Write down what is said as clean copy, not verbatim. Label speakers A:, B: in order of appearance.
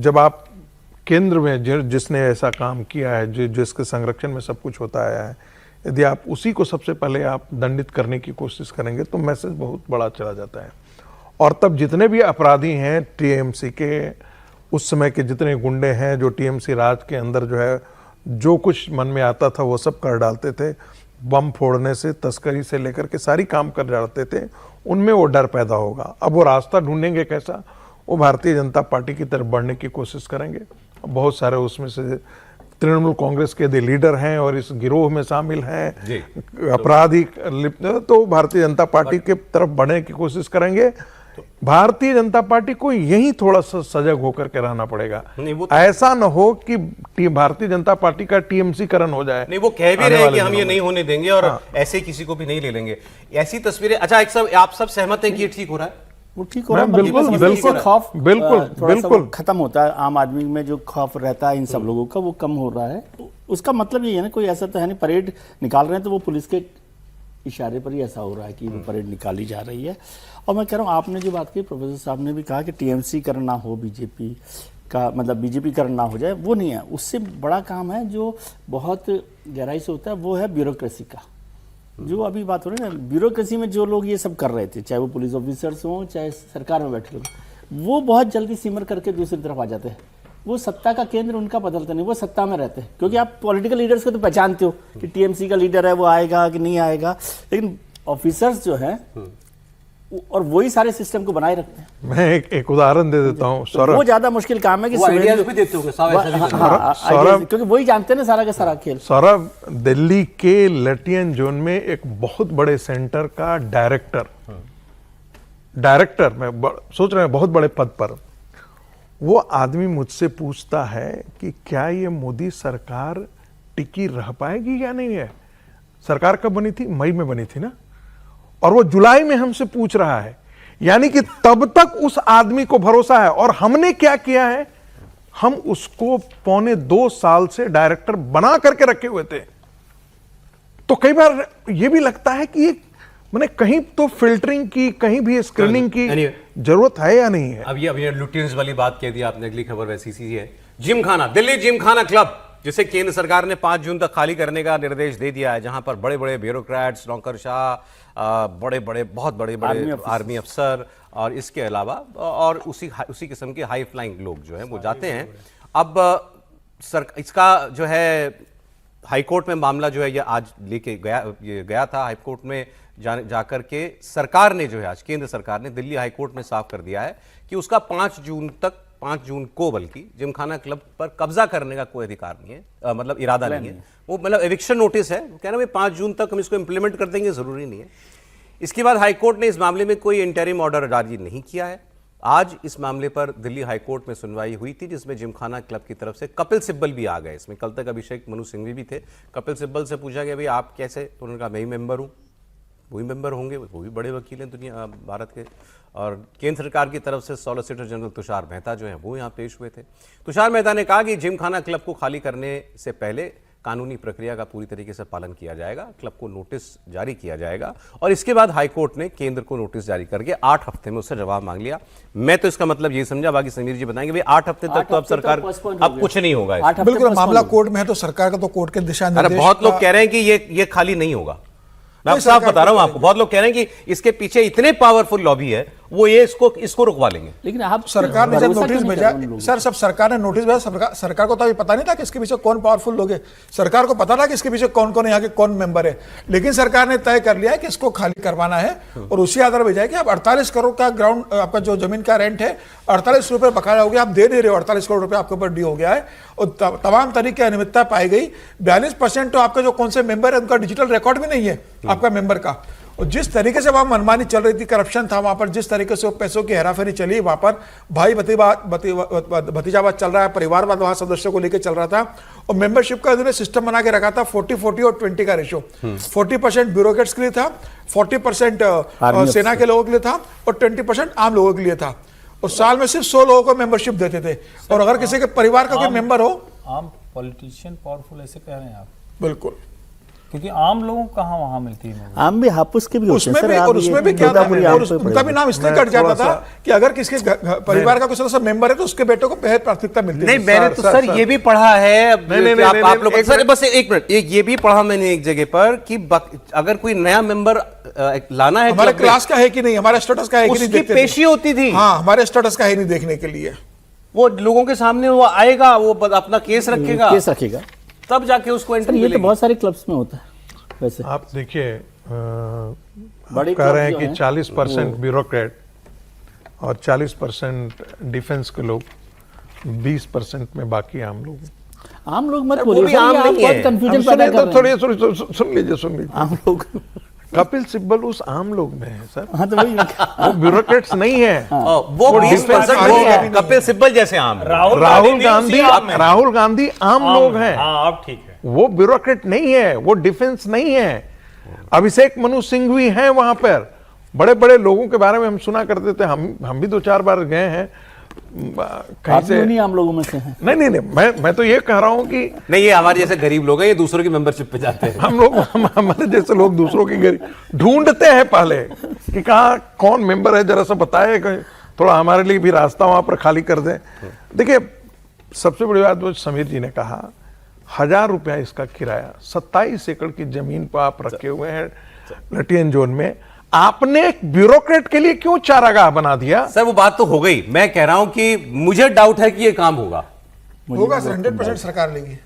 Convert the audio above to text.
A: जब आप केंद्र में जिसने ऐसा काम किया है, जिसके संरक्षण में सब कुछ होता आया है, यदि आप उसी को सबसे पहले आप दंडित करने की कोशिश करेंगे तो मैसेज बहुत बड़ा चला जाता है। और तब जितने भी अपराधी हैं टीएमसी के, उस समय के जितने गुंडे हैं जो टीएमसी राज के अंदर जो है जो कुछ मन में आता था वो सब कर डालते थे, बम फोड़ने से, तस्करी से लेकर के सारी काम कर डालते थे, उनमें वो डर पैदा होगा। अब वो रास्ता ढूंढेंगे कैसा? वो भारतीय जनता पार्टी की तरफ बढ़ने की कोशिश करेंगे। बहुत सारे उसमें से तृणमूल कांग्रेस के लीडर हैं और इस गिरोह में शामिल हैं, अपराधी तो भारतीय जनता पार्टी के तरफ बढ़ने की कोशिश करेंगे। भारतीय जनता पार्टी को यही थोड़ा सा सजग होकर के रहना पड़ेगा। ऐसा न हो कि भारतीय जनता पार्टी का टीएमसी करण हो जाए।
B: नहीं, वो कह भी रहे हैं कि हम ये नहीं होने देंगे और ऐसे किसी को भी नहीं ले लेंगे, ऐसी तस्वीरें। अच्छा, एक सब आप सब सहमत हैं कि ये ठीक हो रहा है?
C: वो ठीक हो रहा है,
A: बिल्कुल
C: खौफ
A: बिल्कुल
C: खत्म होता है। आम आदमी में जो खौफ रहता है इन सब लोगों का वो कम हो रहा है। उसका मतलब ये है ना, कोई ऐसा तो है नहीं, परेड निकाल रहे हैं तो वो पुलिस के इशारे पर ही ऐसा हो रहा है कि वो परेड निकाली जा रही है। और मैं कह रहा हूँ, आपने जो बात की, प्रोफेसर साहब ने भी कहा कि टीएमसी करण ना हो, बीजेपी का मतलब बीजेपी करण ना हो जाए, वो नहीं है। उससे बड़ा काम है जो बहुत गहराई से होता है, वो है ब्यूरोक्रेसी का। जो अभी बात हो रही है ना, ब्यूरोक्रेसी में जो लोग ये सब कर रहे थे, चाहे वो पुलिस ऑफिसर्स हों चाहे सरकार में बैठे लोग, वो बहुत जल्दी सिमर करके दूसरी तरफ आ जाते हैं। वो सत्ता का केंद्र उनका बदलता नहीं, वो सत्ता में रहते हैं। क्योंकि आप पॉलिटिकल लीडर्स को तो पहचानते हो कि टीएमसी का लीडर है, वो आएगा कि नहीं आएगा, लेकिन ऑफिसर्स जो है और वही सारे सिस्टम को बनाए रखते हैं।
A: मैं एक उदाहरण दे देता हूँ सौरभ।
C: वो ज्यादा मुश्किल काम है कि
B: आइडियाज भी देते होंगे
A: सौरभ,
C: क्योंकि वही जानते हैं ना सारा का सारा खेल।
A: सौरभ, दिल्ली के लटियन जोन में एक बहुत बड़े सेंटर का डायरेक्टर मैं सोच रहे हैं बहुत बड़े पद पर, वो आदमी मुझसे पूछता है कि क्या ये मोदी सरकार टिकी रह पाएगी या नहीं है। सरकार कब बनी थी? मई में बनी थी ना, और वो जुलाई में हमसे पूछ रहा है। यानी कि तब तक उस आदमी को भरोसा है। और हमने क्या किया है, हम उसको 1.25 साल से डायरेक्टर बना करके रखे हुए थे। तो कई बार ये भी लगता है कि ये मैंने कहीं तो फिल्टरिंग की, कहीं भी स्क्रीनिंग की जरूरत है या नहीं है।
B: अब ये लुटियंस वाली बात कह दी आपने। अगली खबर वैसी सी है, जिमखाना, दिल्ली जिमखाना क्लब, जिसे केंद्र सरकार ने 5 जून तक खाली करने का निर्देश दे दिया है, जहां पर बड़े बड़े ब्यूरोक्रेट्स, नौकरशाह, बड़े बड़े बहुत बड़े बड़े आर्मी अफसर और इसके अलावा और उसी किस्म के हाई फ्लाइंग लोग जो हैं वो जाते हैं। अब इसका जो है हाईकोर्ट में मामला जो है ये आज लेके गया था हाईकोर्ट में जाकर के सरकार ने जो है आज केंद्र सरकार ने दिल्ली हाईकोर्ट में साफ कर दिया है कि उसका 5 जून को बल्कि जिमखाना क्लब पर कब्जा करने का कोई अधिकार नहीं है, मतलब इरादा नहीं है। वो मतलब एविक्शन नोटिस है, वो कह रहे हैं 5 जून तक हम इसको इंप्लीमेंट कर देंगे, जरूरी नहीं है। इसके बाद हाईकोर्ट ने इस मामले में कोई इंटरिम ऑर्डर जारी नहीं किया है। आज इस मामले पर दिल्ली हाईकोर्ट में सुनवाई हुई थी, जिसमें जिमखाना क्लब की तरफ से कपिल सिब्बल भी आ गए। इसमें कल तक अभिषेक मनु सिंघवी भी थे। कपिल सिब्बल से पूछा गया भाई आप कैसे, तो उन्होंने कहा मैं ही मेंबर हूँ। वही मेंबर होंगे, वो भी बड़े वकील हैं दुनिया भारत के। और केंद्र सरकार की तरफ से सॉलिसिटर जनरल तुषार मेहता जो हैं वो यहाँ पेश हुए थे। तुषार मेहता ने कहा कि जिमखाना क्लब को खाली करने से पहले कानूनी प्रक्रिया का पूरी तरीके से पालन किया जाएगा, क्लब को नोटिस जारी किया जाएगा। और इसके बाद हाईकोर्ट ने केंद्र को नोटिस जारी करके 8 हफ्ते में उससे जवाब मांग लिया। मैं तो इसका मतलब यही समझा, बाकी समीर जी बताएंगे। भाई 8 हफ्ते तक तो अब सरकार अब कुछ नहीं होगा।
D: बिल्कुल, मामला कोर्ट में है तो सरकार का तो कोर्ट के दिशा निर्देश।
B: बहुत लोग कह रहे हैं कि ये खाली नहीं होगा। मैं साफ बता रहा हूं आपको, बहुत लोग कह रहे हैं कि इसके पीछे इतने पावरफुल लॉबी है, वो ये इसको रुकवा लेंगे।
C: लेकिन आप
D: सरकार ने जब नोटिस भेजा, सर सब सरकार ने नोटिस भेजा, सरकार को तो अभी पता नहीं था कि इसके पीछे कौन पावरफुल लोग हैं। सरकार को पता था कि इसके पीछे कौन कौन यहाँ के कौन मेंबर है, लेकिन सरकार ने तय कर लिया है कि इसको खाली करवाना है और उसी आधार भेजा है कि आप 48 करोड़ का ग्राउंड आपका जो जमीन का रेंट है 48 रुपए बकाया हो गया, आप दे नहीं रहे हो, 48 करोड़ रुपए आपके ऊपर ड्यू हो गया है और तमाम तरीके की अनियमितता पाई गई। 42% तो आपका जो कौन से मेंबर है उनका डिजिटल रिकॉर्ड भी नहीं है आपका मेंबर का। और जिस तरीके से वहां मनमानी चल रही थी, करप्शन था वहां पर, जिस तरीके से पैसों की हेराफेरी चली वहां पर, भाई भतीजावाद चल रहा है, परिवारवाद वहां सदस्यों को लेकर चल रहा था। और मेंबरशिप का इन्होंने सिस्टम बना के रखा था 40-40 और 20 का रेशो। 40% ब्यूरोक्रेट्स के लिए था, 40% सेना के लोगों के लिए था और 20% आम लोगों के लिए था। और साल में सिर्फ 100 लोगों को मेंबरशिप देते थे। और अगर किसी के परिवार का कोई मेंबर हो,
E: आम पॉलिटिशियन पावरफुल ऐसे कह रहे हैं आप?
D: बिल्कुल
E: क्योंकि आम लोगों को कहाँ वहां मिलती है नौकरी?
C: आम भी हापुस के भी होते हैं
D: उसमें
C: सर,
D: भी
C: आप
D: और
C: ये
D: उसमें भी क्या था,
C: तोतापुरी आम
D: और
C: पे
D: उनका भी नाम इसलिए
A: मैं
D: कट जाता
A: थोड़ा
D: था
A: सा-
D: कि अगर किसी परिवार का कोई सदस्य मेंबर है तो उसके बेटे को पहले प्राथमिकता मिलती
B: नहीं
D: थी।
B: मैंने तो सर ये भी पढ़ा है
A: नहीं,
B: कि आप
A: नहीं,
B: लोग
A: एक
B: सर
A: मिनट।
B: बस एक मिनट ये भी पढ़ा मैंने एक जगह पर कि अगर कोई नया मेंबर लाना है
D: हमारे
B: क्लब में,
D: क्लास का है कि नहीं, हमारे स्टेटस का है कि नहीं
B: उसकी
D: देखते थे।
B: पेशी होती थी।
D: हाँ, हमारे स्टेटस का है नहीं देखने के लिए।
B: वो लोगों के सामने वो आएगा, वो अपना केस रखेगा,
C: केस रखेगा।
B: तब जाके उसको
C: सर
B: एंट्री
C: ये तो
B: मिलेगी।
C: बहुत सारे क्लब्स में होता है वैसे।
A: आप देखिए
C: बड़े
A: कह रहे हैं
C: क्लब
A: कि
C: जो हैं,
A: 40% ब्यूरोक्रेट और 40% डिफेंस के लोग, 20% में बाकी आम लोग।
C: आम लोग मत
B: सर, वो
C: बोलिए
B: भी
C: सर,
B: आम
C: ये आप
B: नहीं
C: बहुत
B: है।
C: कंफ्यूजन
A: हम
C: पैदा
A: सुनिए
C: कर
A: तो
C: रहे हैं।
A: सुन लीजिए
C: आम लोग
A: कपिल सिब्बल उस आम लोग में है सर,
C: हाँ तो वही
A: वो ब्यूरोक्रेट्स नहीं है।
B: वो
A: वो
B: 20%
A: defense
B: नहीं है,
D: नहीं है।
B: कपिल सिब्बल जैसे आम है।
A: राहुल गांधी आम लोग हैं,
E: हाँ अब ठीक है।
A: वो ब्यूरोक्रेट नहीं है, वो डिफेंस नहीं है। अभिषेक मनु सिंह भी हैं वहां पर, बड़े बड़े लोगों के बारे में हम सुना करते थे, हम भी 2-4 बार गए हैं कहीं
C: आप
A: से।
C: भी उन्हीं आम लोगों में से हैं।
A: नहीं, मैं तो ये कह रहा हूं कि
B: नहीं ये हमारे जैसे गरीब लोग हैं, ये दूसरों की मेंबरशिप पे जाते हैं।
A: हमारे जैसे लोग दूसरों की गरीब ढूंढते हैं पहले कि कहाँ कौन मेंबर है, जरा सा बताए, थोड़ा हमारे लिए भी रास्ता वहां पर खाली कर दें। देखिए सबसे बड़ी बात वो समीर जी ने कहा, 1000 रुपया इसका किराया, 27 एकड़ की जमीन पर आप रखे हुए हैं लटियन जोन में, आपने एक ब्यूरोक्रेट के लिए क्यों चारागाह बना दिया?
B: सर वो बात तो हो गई, मैं कह रहा हूं कि मुझे डाउट है कि ये काम होगा।
D: होगा सर, 100% सरकार लेगी।